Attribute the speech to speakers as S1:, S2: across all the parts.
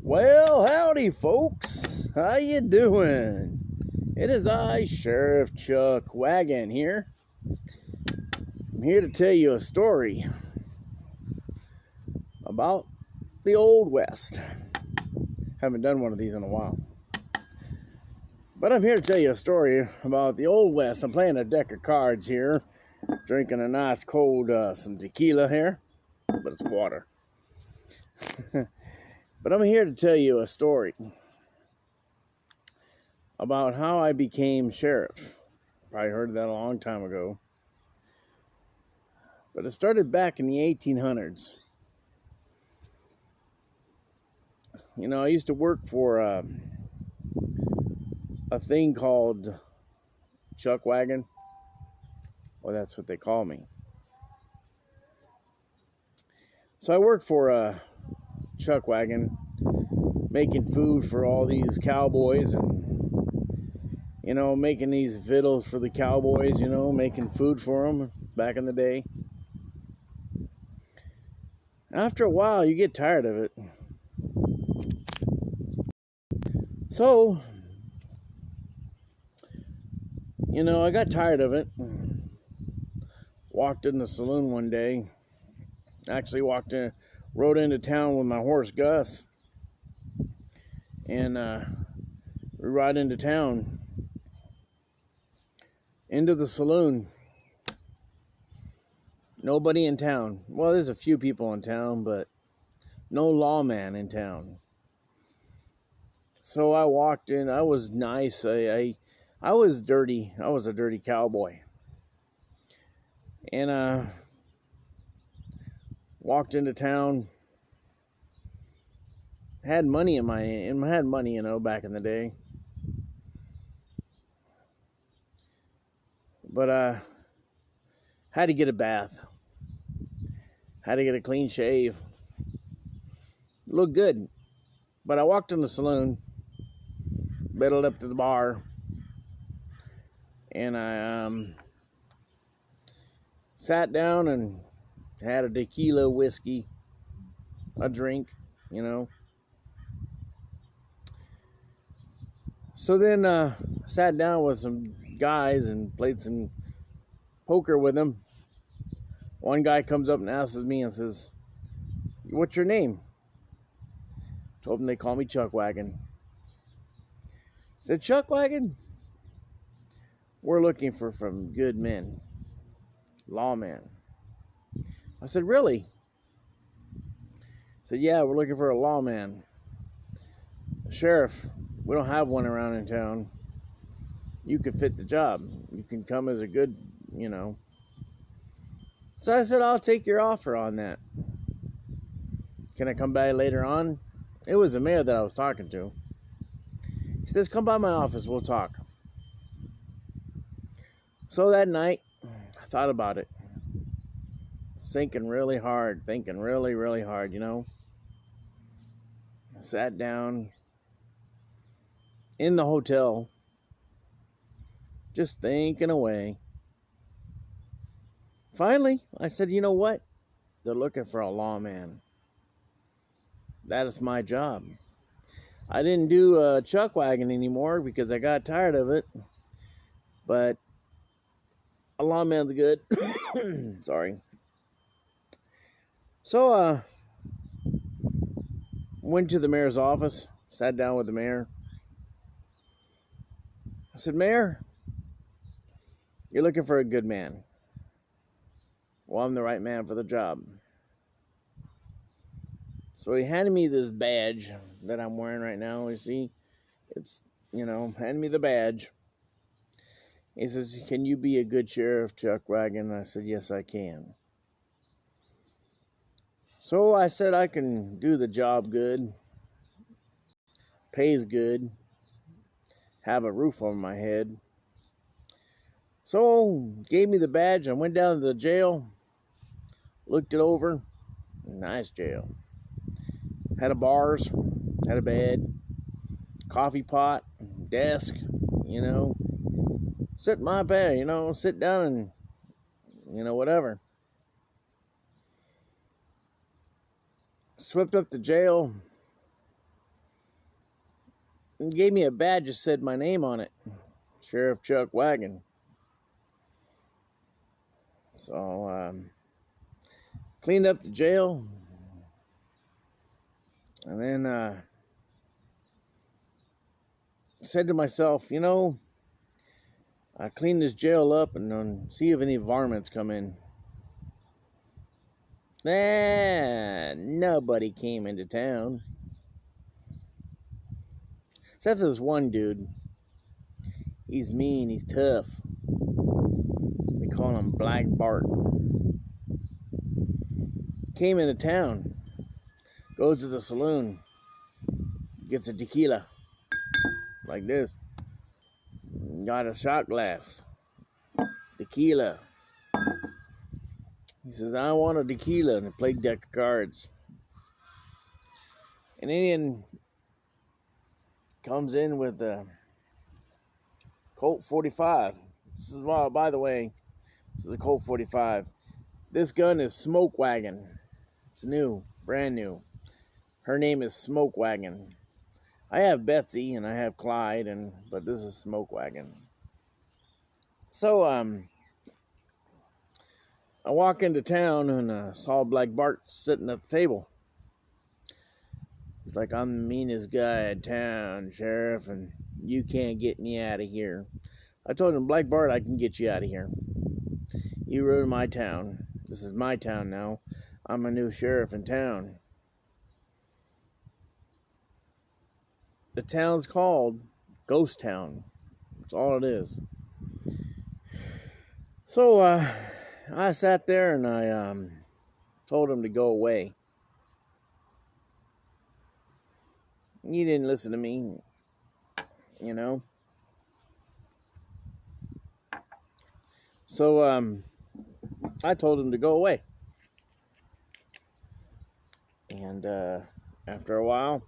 S1: Well, howdy, folks. How you doing? It is I, Sheriff Chuck Wagon here. I'm here to tell you a story about the Old West. Haven't done one of these in a while. But I'm here to tell you a story about the Old West. I'm playing a deck of cards here, drinking a nice cold some tequila here, but it's water. But I'm here to tell you a story about how I became sheriff. Probably heard that a long time ago. But it started back in the 1800s. You know, I used to work for a thing called Chuck Wagon. Well, that's what they call me. So I worked for a Chuck Wagon, making food for all these cowboys and, you know, making these victuals for the cowboys, you know, making food for them back in the day. After a while, you get tired of it. So, you know, I got tired of it. Walked in the saloon one day. Actually rode into town with my horse Gus. And we ride into town. Into the saloon. Nobody in town. Well, there's a few people in town, but no lawman in town. So I walked in. I was nice. I was dirty. I was a dirty cowboy. And walked into town. Had money you know, back in the day. But had to get a bath. Had to get a clean shave. Looked good. But I walked in the saloon, bedded up to the bar, and I sat down and had a tequila whiskey, a drink, you know. So then sat down with some guys and played some poker with them. One guy comes up and asks me and says, "What's your name?" Told him they call me Chuck Wagon. Said, "Chuck Wagon, we're looking for some good men, lawmen." I said, "Really?" Said, "Yeah, we're looking for a lawman. Sheriff, we don't have one around in town. You could fit the job. You can come as a good, you know." So I said, "I'll take your offer on that. Can I come by later on?" It was the mayor that I was talking to. He says, "Come by my office, we'll talk." So that night, I thought about it. Thinking really hard, you know. I sat down in the hotel, just thinking away. Finally, I said, "You know what? They're looking for a lawman. That is my job." I didn't do Chuck Wagon anymore because I got tired of it. But a lawman's good. Sorry. So, went to the mayor's office, sat down with the mayor. I said, "Mayor, you're looking for a good man. Well, I'm the right man for the job." So he handed me this badge that I'm wearing right now. You see, it's, you know, handed me the badge. He says, "Can you be a good sheriff, Chuck Wagon?" I said, "Yes, I can." So I said, "I can do the job good, pays good, have a roof over my head." So gave me the badge. I went down to the jail, looked it over. Nice jail. Had a bars, had a bed, coffee pot, desk, you know. Sit in my bed, you know, sit down and, you know, whatever. Swept up the jail, and gave me a badge that said my name on it, Sheriff Chuck Wagon. So cleaned up the jail, and then said to myself, you know, I cleaned this jail up and see if any varmints come in. Nobody came into town. Except for this one dude. He's mean, he's tough. We call him Black Bart. Came into town, goes to the saloon, gets a tequila, like this. Got a shot glass, tequila. He says, I want a tequila, and a played deck of cards. An Indian comes in with a Colt 45. This is, well, by the way, this is a Colt 45. This gun is Smoke Wagon. It's new, brand new. Her name is Smoke Wagon. I have Betsy and I have Clyde, but this is Smoke Wagon. So I walk into town and saw Black Bart sitting at the table. He's like, I'm the meanest guy in town, Sheriff, and you can't get me out of here. I told him, Black Bart, I can get you out of here. You ruined my town. This is my town now. I'm a new sheriff in town. The town's called Ghost Town. That's all it is. So I sat there and I told him to go away. He didn't listen to me, you know. So I told him to go away. And after a while,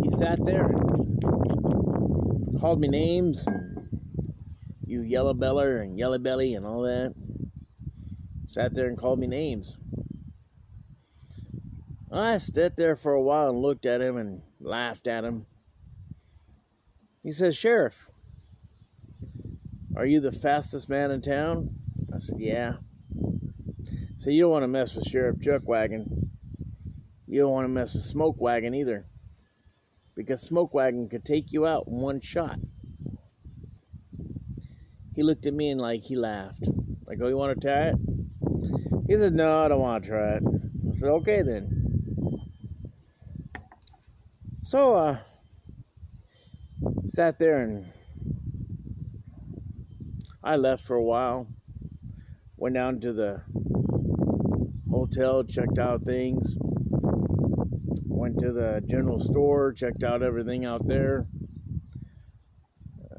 S1: he sat there and called me names. You yellow beller and yellow belly and all that. Sat there and called me names. I sat there for a while and looked at him and laughed at him. He says, Sheriff, are you the fastest man in town? I said, yeah. So you don't want to mess with Sheriff Chuck Wagon. You don't want to mess with Smoke Wagon either. Because Smoke Wagon could take you out in one shot. He looked at me and he laughed. Like, oh, you want to try it? He said, no, I don't want to try it. I said, okay then. So, sat there and I left for a while. Went down to the hotel, checked out things. Went to the general store, checked out everything out there.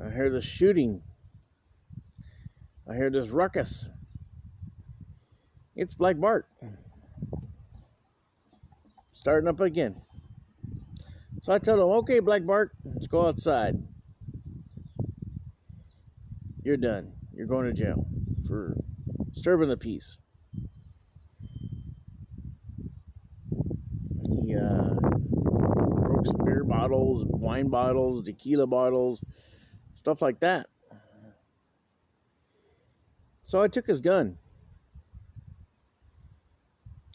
S1: I hear the shooting. I hear this ruckus. It's Black Bart. Starting up again. So I tell him, okay, Black Bart, let's go outside. You're done. You're going to jail for disturbing the peace. He broke some beer bottles, wine bottles, tequila bottles, stuff like that. So I took his gun.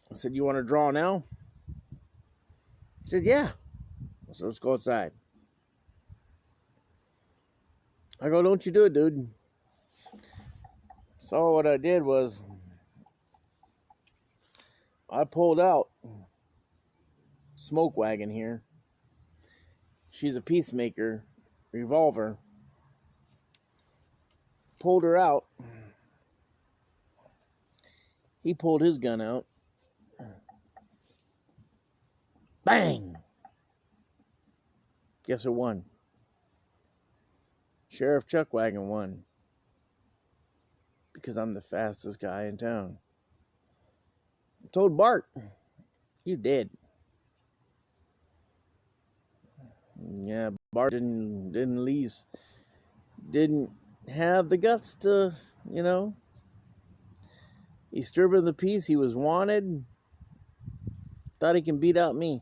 S1: I said, you want to draw now? He said, yeah. So let's go outside. I go, don't you do it, dude. So what I did was I pulled out Smoke Wagon here. She's a peacemaker, revolver. Pulled her out. He pulled his gun out. Bang! Guess who won? Sheriff Chuck Wagon won. Because I'm the fastest guy in town. I told Bart, you dead. Yeah, Bart didn't have the guts to, He's disturbing the peace. He was wanted. Thought he can beat out me.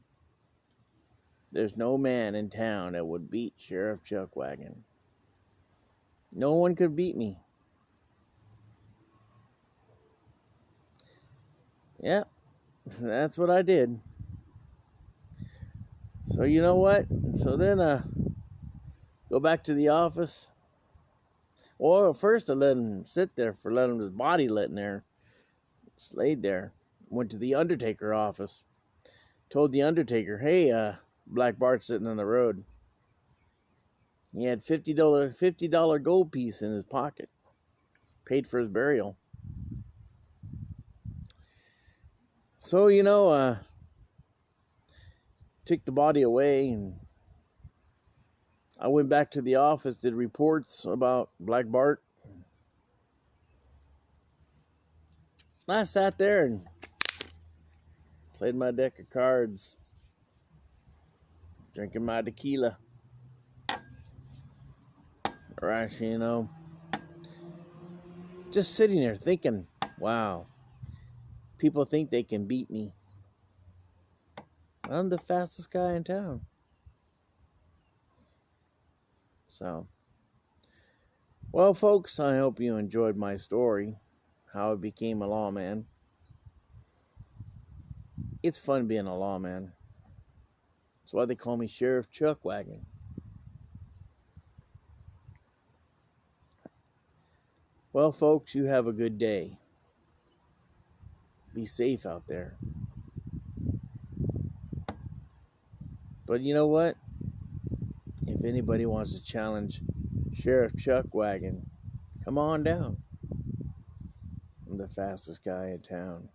S1: There's no man in town that would beat Sheriff Chuck Wagon. No one could beat me. Yeah, that's what I did. So you know what? So then go back to the office. Well, first I let him sit there for letting his body lit in there. Just laid there. Went to the Undertaker office. Told the Undertaker, hey, Black Bart's sitting on the road. He had $50 gold piece in his pocket. Paid for his burial. So, took the body away, and I went back to the office, did reports about Black Bart. I sat there and played my deck of cards, drinking my tequila. Or actually, just sitting there thinking, wow, people think they can beat me. I'm the fastest guy in town. So, well, folks, I hope you enjoyed my story, how I became a lawman. It's fun being a lawman. That's why they call me Sheriff Chuck Wagon. Well, folks, you have a good day. Be safe out there. But you know what? If anybody wants to challenge Sheriff Chuck Wagon, come on down. I'm the fastest guy in town.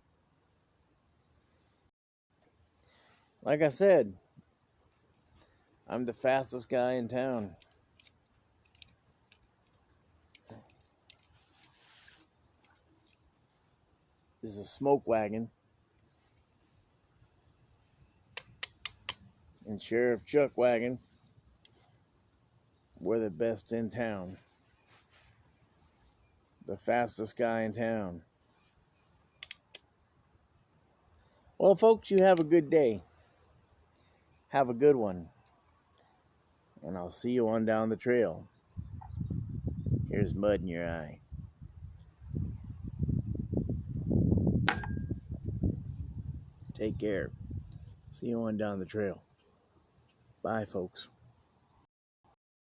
S1: Like I said, I'm the fastest guy in town. This is a smoke wagon. And Sheriff Chuck Wagon, we're the best in town. The fastest guy in town. Well, folks, you have a good day. Have a good one. And I'll see you on down the trail. Here's mud in your eye. Take care. See you on down the trail. Bye, folks.